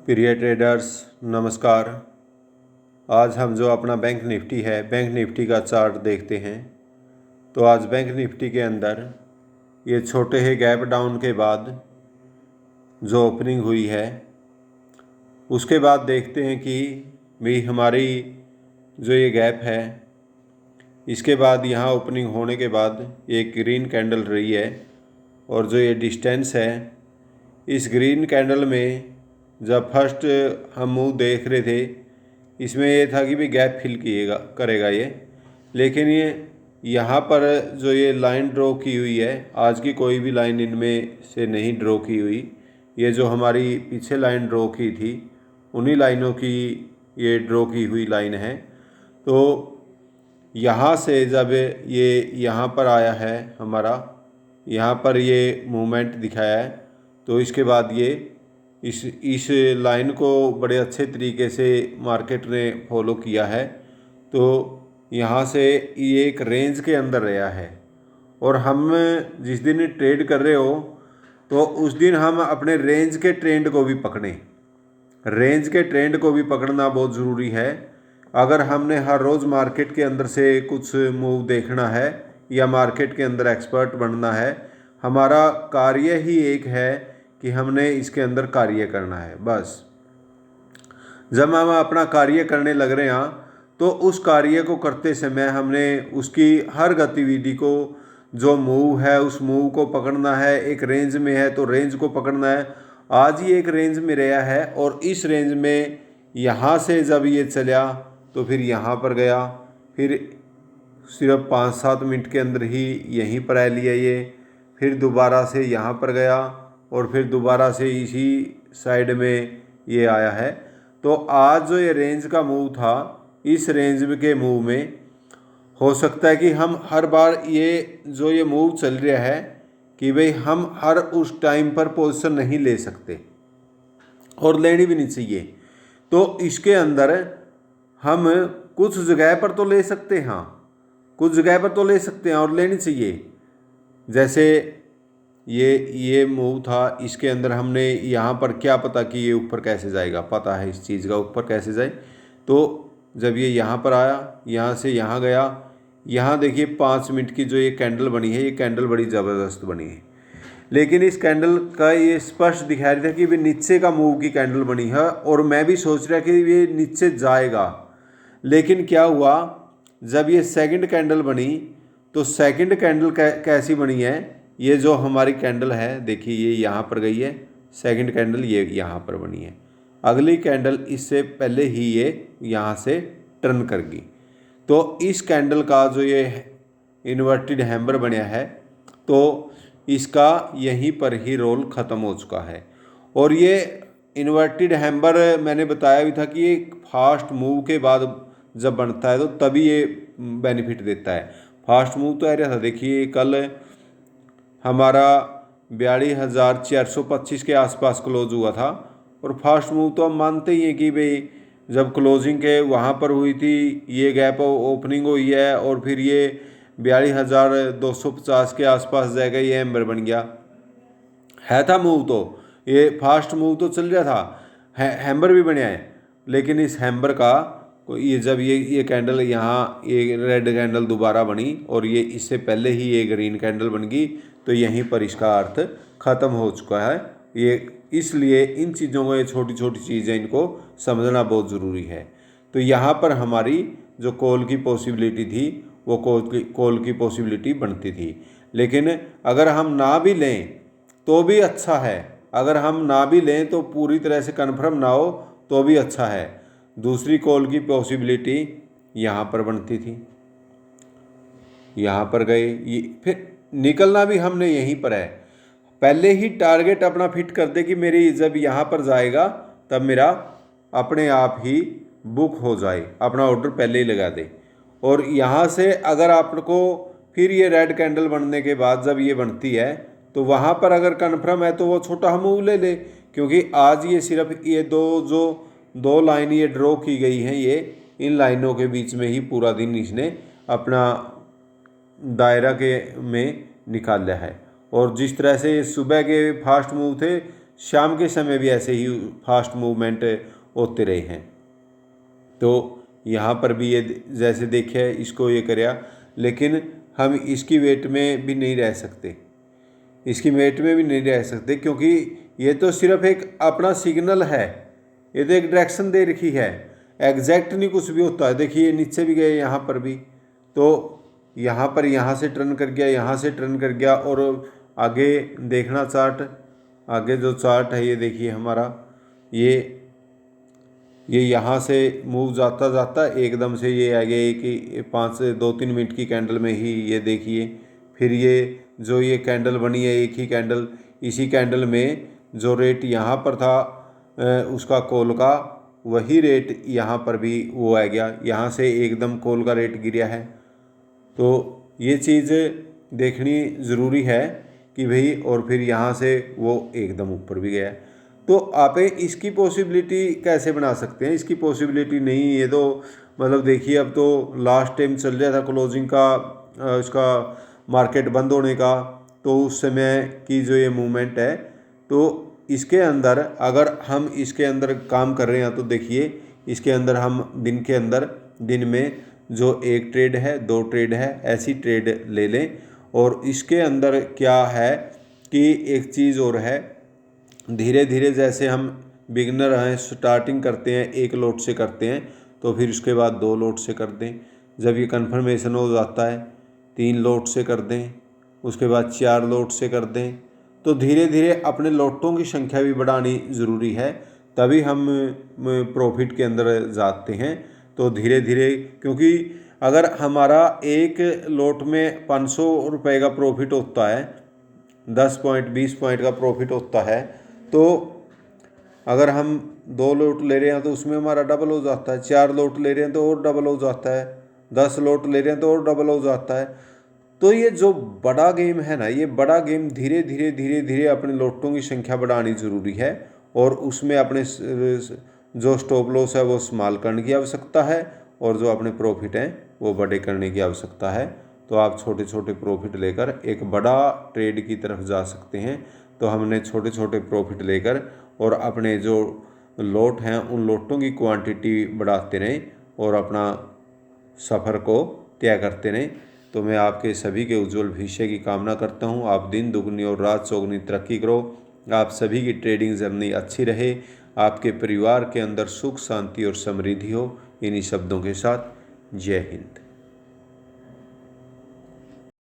प्रिय ट्रेडर्स नमस्कार। आज हम जो अपना बैंक निफ्टी है, बैंक निफ्टी का चार्ट देखते हैं। तो आज बैंक निफ्टी के अंदर ये छोटे ही गैप डाउन के बाद जो ओपनिंग हुई है, उसके बाद देखते हैं कि भी हमारी जो ये गैप है, इसके बाद यहाँ ओपनिंग होने के बाद एक ग्रीन कैंडल रही है और जो ये डिस्टेंस है, इस ग्रीन कैंडल में जब फर्स्ट हम मुँह देख रहे थे, इसमें ये था कि भी गैप फिल करेगा ये, लेकिन ये यहाँ पर जो ये लाइन ड्रॉ की हुई है, आज की कोई भी लाइन इनमें से नहीं ड्रॉ की हुई। ये जो हमारी पीछे लाइन ड्रॉ की थी, उन्हीं लाइनों की ये ड्रॉ की हुई लाइन है। तो यहाँ से जब ये यहाँ पर आया है, हमारा यहाँ पर ये मूवमेंट दिखाया है, तो इसके बाद ये इस लाइन को बड़े अच्छे तरीके से मार्केट ने फॉलो किया है। तो यहाँ से ये एक रेंज के अंदर रहा है, और हम जिस दिन ट्रेड कर रहे हो तो उस दिन हम अपने रेंज के ट्रेंड को भी पकड़ें। रेंज के ट्रेंड को भी पकड़ना बहुत ज़रूरी है। अगर हमने हर रोज़ मार्केट के अंदर से कुछ मूव देखना है या मार्केट के अंदर एक्सपर्ट बनना है, हमारा कार्य ही एक है कि हमने इसके अंदर कार्य करना है। बस जब हम अपना कार्य करने लग रहे हैं, तो उस कार्य को करते समय हमने उसकी हर गतिविधि को, जो मूव है उस मूव को पकड़ना है। एक रेंज में है तो रेंज को पकड़ना है। आज ही एक रेंज में रहा है और इस रेंज में यहाँ से जब ये चला तो फिर यहाँ पर गया, फिर सिर्फ 5-7 मिनट के अंदर ही यहीं पर आ लिया ये, फिर दोबारा से यहाँ पर गया और फिर दोबारा से इसी साइड में ये आया है। तो आज जो ये रेंज का मूव था, इस रेंज के मूव में हो सकता है कि हम हर बार ये जो ये मूव चल रहा है कि भाई हम हर उस टाइम पर पोजीशन नहीं ले सकते और लेनी भी नहीं चाहिए। तो इसके अंदर हम कुछ जगह पर तो ले सकते हैं, हाँ कुछ जगह पर तो ले सकते हैं और लेनी चाहिए। जैसे ये मूव था, इसके अंदर हमने यहाँ पर क्या पता कि ये ऊपर कैसे जाएगा, पता है इस चीज़ का ऊपर कैसे जाए। तो जब ये यहाँ पर आया, यहाँ से यहाँ गया, यहाँ देखिए 5 मिनट की जो ये कैंडल बनी है, ये कैंडल बड़ी ज़बरदस्त बनी है। लेकिन इस कैंडल का ये स्पष्ट दिखा रहा था कि ये नीचे का मूव की कैंडल बनी है, और मैं भी सोच रहा कि ये नीचे जाएगा। लेकिन क्या हुआ, जब ये सेकंड कैंडल बनी, तो सेकंड कैंडल कैसी बनी है, ये जो हमारी कैंडल है देखिए ये यहाँ पर गई है, सेकंड कैंडल ये यहाँ पर बनी है। अगली कैंडल इससे पहले ही ये यहाँ से टर्न कर गई। तो इस कैंडल का जो ये इन्वर्टेड हैमर बना है, तो इसका यहीं पर ही रोल ख़त्म हो चुका है। और ये इन्वर्टेड हैमर मैंने बताया भी था कि ये फास्ट मूव के बाद जब बनता है तो तभी ये बेनिफिट देता है। फास्ट मूव तो आ रहा था, देखिए कल हमारा 42,425 के आसपास क्लोज हुआ था, और फास्ट मूव तो हम मानते ही हैं कि भाई जब क्लोजिंग के वहाँ पर हुई थी, ये गैप ओपनिंग हुई है और फिर ये 42,250 के आसपास जाएगा, ये हैमर बन गया है। था मूव तो ये फास्ट मूव तो चल रहा था, हैमर भी बनया है। लेकिन इस हैमर का ये जब ये कैंडल यहाँ ये रेड कैंडल दोबारा बनी और ये इससे पहले ही ये ग्रीन कैंडल बन गई, तो यहीं पर इसका अर्थ ख़त्म हो चुका है। ये इसलिए इन चीज़ों को, ये छोटी छोटी चीज़ें, इनको समझना बहुत ज़रूरी है। तो यहाँ पर हमारी जो कॉल की पॉसिबिलिटी थी, वो कॉल की पॉसिबिलिटी बनती थी। लेकिन अगर हम ना भी लें तो भी अच्छा है, अगर हम ना भी लें तो पूरी तरह से कन्फर्म ना हो तो भी अच्छा है। दूसरी कॉल की पॉसिबिलिटी यहाँ पर बनती थी, यहाँ पर गए, ये फिर निकलना भी हमने यहीं पर है। पहले ही टारगेट अपना फिट कर दे कि मेरी जब यहाँ पर जाएगा तब मेरा अपने आप ही बुक हो जाए, अपना ऑर्डर पहले ही लगा दे। और यहाँ से अगर आपको फिर ये रेड कैंडल बनने के बाद जब ये बनती है, तो वहाँ पर अगर कन्फर्म है तो वो छोटा मूव ले ले, क्योंकि आज ये सिर्फ ये दो लाइन ये ड्रॉ की गई हैं, ये इन लाइनों के बीच में ही पूरा दिन इसने अपना दायरा के में निकाला है। और जिस तरह से सुबह के फास्ट मूव थे, शाम के समय भी ऐसे ही फास्ट मूवमेंट होते रहे हैं। तो यहाँ पर भी ये जैसे देखिए इसको ये कराया, लेकिन हम इसकी वेट में भी नहीं रह सकते, इसकी वेट में भी नहीं रह सकते, क्योंकि ये तो सिर्फ एक अपना सिग्नल है, ये तो एक डायरेक्शन दे रखी है, एग्जैक्ट नहीं कुछ भी होता है। देखिए नीचे भी गए, यहाँ पर भी, तो यहाँ पर यहाँ से टर्न कर गया, यहाँ से टर्न कर गया, और आगे देखना चार्ट, आगे जो चार्ट है ये देखिए हमारा, ये यहाँ से मूव जाता जाता एकदम से ये आ गया कि 2-3 मिनट की कैंडल में ही ये देखिए, फिर ये जो ये कैंडल बनी है एक ही कैंडल, इसी कैंडल में जो रेट यहाँ पर था उसका कॉल का, वही रेट यहाँ पर भी वो आ गया, यहाँ से एकदम कॉल का रेट गिरा है। तो ये चीज़ देखनी ज़रूरी है कि भाई, और फिर यहाँ से वो एकदम ऊपर भी गया। तो आप इसकी पॉसिबिलिटी कैसे बना सकते हैं? इसकी पॉसिबिलिटी नहीं, ये तो मतलब देखिए अब तो लास्ट टाइम चल रहा था क्लोजिंग का इसका मार्केट बंद होने का, तो उस समय की जो ये मूवमेंट है, तो इसके अंदर अगर हम इसके अंदर काम कर रहे हैं तो देखिए इसके अंदर हम दिन के अंदर दिन में जो 1 ट्रेड है 2 ट्रेड है ऐसी ट्रेड ले लें। और इसके अंदर क्या है कि एक चीज़ और है, धीरे धीरे जैसे हम बिगनर हैं, स्टार्टिंग करते हैं 1 लॉट से करते हैं, तो फिर उसके बाद 2 लॉट से कर दें, जब ये कन्फर्मेशन हो जाता है 3 लॉट से कर दें, उसके बाद 4 लॉट से कर दें। तो धीरे धीरे अपने लॉटों की संख्या भी बढ़ानी ज़रूरी है, तभी हम प्रॉफिट के अंदर जाते हैं। तो धीरे धीरे, क्योंकि अगर हमारा एक लॉट में 500 रुपये का प्रॉफिट होता है, 10 पॉइंट 20 पॉइंट का प्रॉफिट होता है, तो अगर हम 2 लॉट ले रहे हैं तो उसमें हमारा डबल हो जाता है, 4 लॉट ले रहे हैं तो और डबल हो जाता है, 10 लॉट ले रहे हैं तो और डबल हो जाता है। तो ये जो बड़ा गेम है ना, ये बड़ा गेम धीरे धीरे धीरे धीरे अपने लॉटों की संख्या बढ़ानी ज़रूरी है, और उसमें अपने जो स्टॉप लॉस है वो स्मॉल करने की आवश्यकता है, और जो अपने प्रॉफिट हैं वो बड़े करने की आवश्यकता है। तो आप छोटे छोटे प्रॉफिट लेकर एक बड़ा ट्रेड की तरफ जा सकते हैं। तो हमने छोटे छोटे प्रॉफिट लेकर और अपने जो लॉट हैं उन लॉटों की क्वांटिटी बढ़ाते रहें और अपना सफ़र को तय करते रहें। तो मैं आपके सभी के उज्जवल भविष्य की कामना करता हूं। आप दिन दुगनी और रात चौगुनी तरक्की करो, आप सभी की ट्रेडिंग जर्नी अच्छी रहे, आपके परिवार के अंदर सुख शांति और समृद्धि हो। इन्हीं शब्दों के साथ जय हिंद।